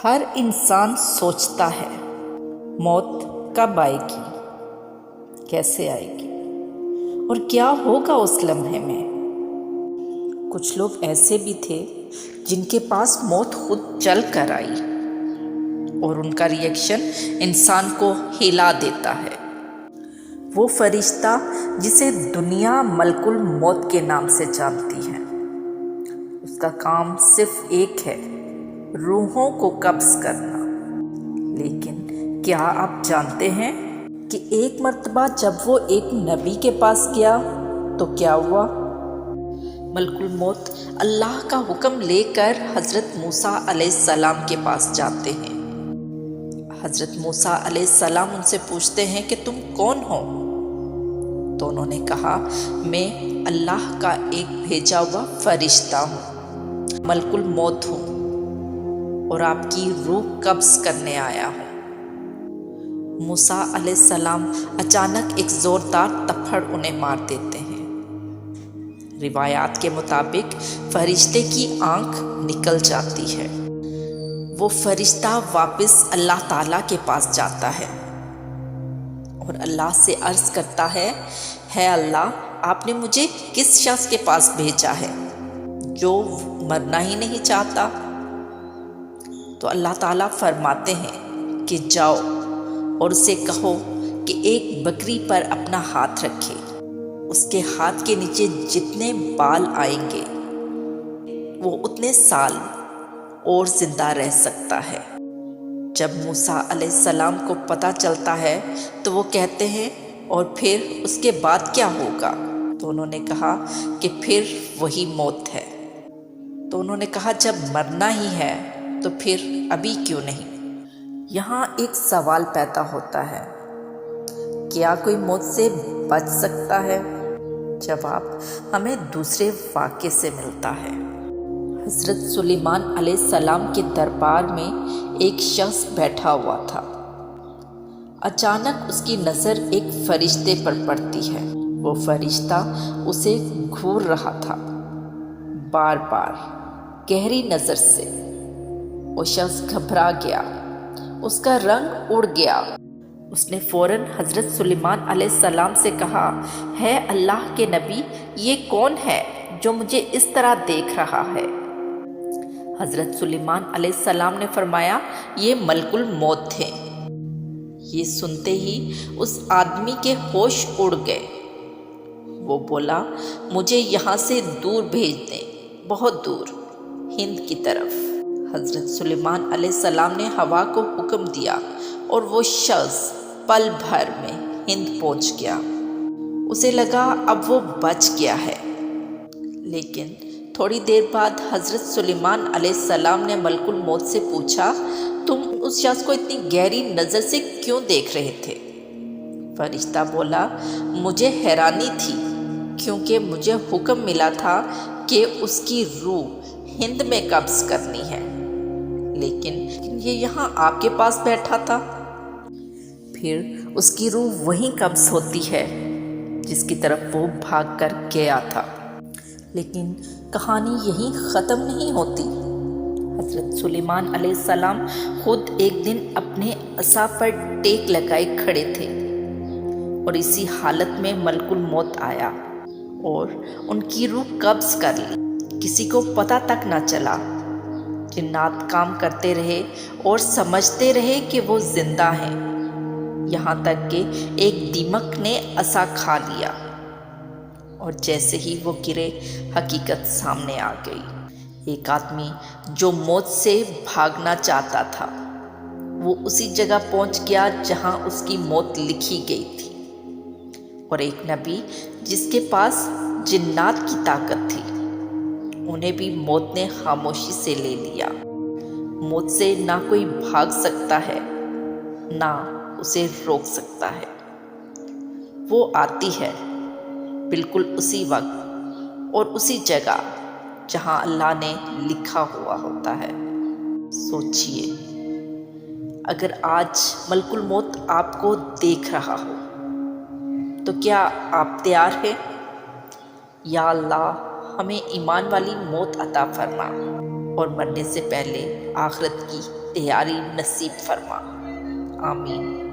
ہر انسان سوچتا ہے موت کب آئے گی، کیسے آئے گی اور کیا ہوگا اس لمحے میں۔ کچھ لوگ ایسے بھی تھے جن کے پاس موت خود چل کر آئی اور ان کا ریئیکشن انسان کو ہلا دیتا ہے۔ وہ فرشتہ جسے دنیا ملک الموت کے نام سے جانتی ہے، اس کا کام صرف ایک ہے، روحوں کو قبض کرنا۔ لیکن کیا آپ جانتے ہیں کہ ایک مرتبہ جب وہ ایک نبی کے پاس گیا تو کیا ہوا؟ ملک الموت اللہ کا حکم لے کر حضرت موسیٰ علیہ السلام کے پاس جاتے ہیں۔ حضرت موسیٰ علیہ السلام ان سے پوچھتے ہیں کہ تم کون ہو؟ تو انہوں نے کہا، میں اللہ کا ایک بھیجا ہوا فرشتہ ہوں، ملک الموت ہوں اور آپ کی روح قبض کرنے آیا ہوں۔ موسیٰ علیہ السلام اچانک ایک زوردار تپھڑ انہیں مار دیتے ہیں۔ روایات کے مطابق فرشتے کی آنکھ نکل جاتی ہے۔ وہ فرشتہ واپس اللہ تعالیٰ کے پاس جاتا ہے اور اللہ سے عرض کرتا ہے، ہے اللہ، آپ نے مجھے کس شخص کے پاس بھیجا ہے جو مرنا ہی نہیں چاہتا؟ تو اللہ تعالیٰ فرماتے ہیں کہ جاؤ اور اسے کہو کہ ایک بکری پر اپنا ہاتھ رکھے، اس کے ہاتھ کے نیچے جتنے بال آئیں گے وہ اتنے سال اور زندہ رہ سکتا ہے۔ جب موسیٰ علیہ السلام کو پتہ چلتا ہے تو وہ کہتے ہیں، اور پھر اس کے بعد کیا ہوگا؟ تو انہوں نے کہا کہ پھر وہی موت ہے۔ تو انہوں نے کہا، جب مرنا ہی ہے تو پھر ابھی کیوں نہیں؟ یہاں ایک سوال پیدا ہوتا ہے، کیا کوئی موت سے بچ سکتا ہے؟ جواب ہمیں دوسرے واقعے سے ملتا ہے۔ حضرت سلیمان علیہ السلام کے دربار میں ایک شخص بیٹھا ہوا تھا۔ اچانک اس کی نظر ایک فرشتے پر پڑتی ہے۔ وہ فرشتہ اسے گھور رہا تھا، بار بار گہری نظر سے۔ وہ شخص گھبرا گیا، اس کا رنگ اڑ گیا۔ اس نے فوراً حضرت سلیمان علیہ السلام سے کہا، ہے اللہ کے نبی، یہ کون ہے جو مجھے اس طرح دیکھ رہا ہے؟ حضرت سلیمان علیہ السلام نے فرمایا، یہ ملک الموت تھے۔ یہ سنتے ہی اس آدمی کے ہوش اڑ گئے۔ وہ بولا، مجھے یہاں سے دور بھیج دیں، بہت دور، ہند کی طرف۔ حضرت سلیمان علیہ السلام نے ہوا کو حکم دیا اور وہ شخص پل بھر میں ہند پہنچ گیا۔ اسے لگا اب وہ بچ گیا ہے، لیکن تھوڑی دیر بعد حضرت سلیمان علیہ السلام نے ملک الموت سے پوچھا، تم اس شخص کو اتنی گہری نظر سے کیوں دیکھ رہے تھے؟ فرشتہ بولا، مجھے حیرانی تھی کیونکہ مجھے حکم ملا تھا کہ اس کی روح ہند میں قبض کرنی ہے، لیکن یہ یہاں آپ کے پاس بیٹھا تھا۔ پھر اس کی روح وہیں قبض ہوتی ہے جس کی طرف وہ بھاگ کر گیا تھا۔ لیکن کہانی یہیں ختم نہیں ہوتی۔ حضرت سلیمان علیہ السلام خود ایک دن اپنے عصا پر ٹیک لگائے کھڑے تھے اور اسی حالت میں ملک الموت آیا اور ان کی روح قبض کر لی۔ کسی کو پتہ تک نہ چلا۔ جنات کام کرتے رہے اور سمجھتے رہے کہ وہ زندہ ہیں، یہاں تک کہ ایک دیمک نے عصا کھا لیا اور جیسے ہی وہ گرے حقیقت سامنے آ گئی۔ ایک آدمی جو موت سے بھاگنا چاہتا تھا، وہ اسی جگہ پہنچ گیا جہاں اس کی موت لکھی گئی تھی، اور ایک نبی جس کے پاس جنات کی طاقت تھی، انہیں بھی موت نے خاموشی سے لے لیا۔ موت سے نہ کوئی بھاگ سکتا ہے، نہ اسے روک سکتا ہے۔ وہ آتی ہے بالکل اسی وقت اور اسی جگہ جہاں اللہ نے لکھا ہوا ہوتا ہے۔ سوچئے، اگر آج ملک الموت آپ کو دیکھ رہا ہو تو کیا آپ تیار ہیں؟ یا اللہ، ہمیں ایمان والی موت عطا فرما اور مرنے سے پہلے آخرت کی تیاری نصیب فرما، آمین۔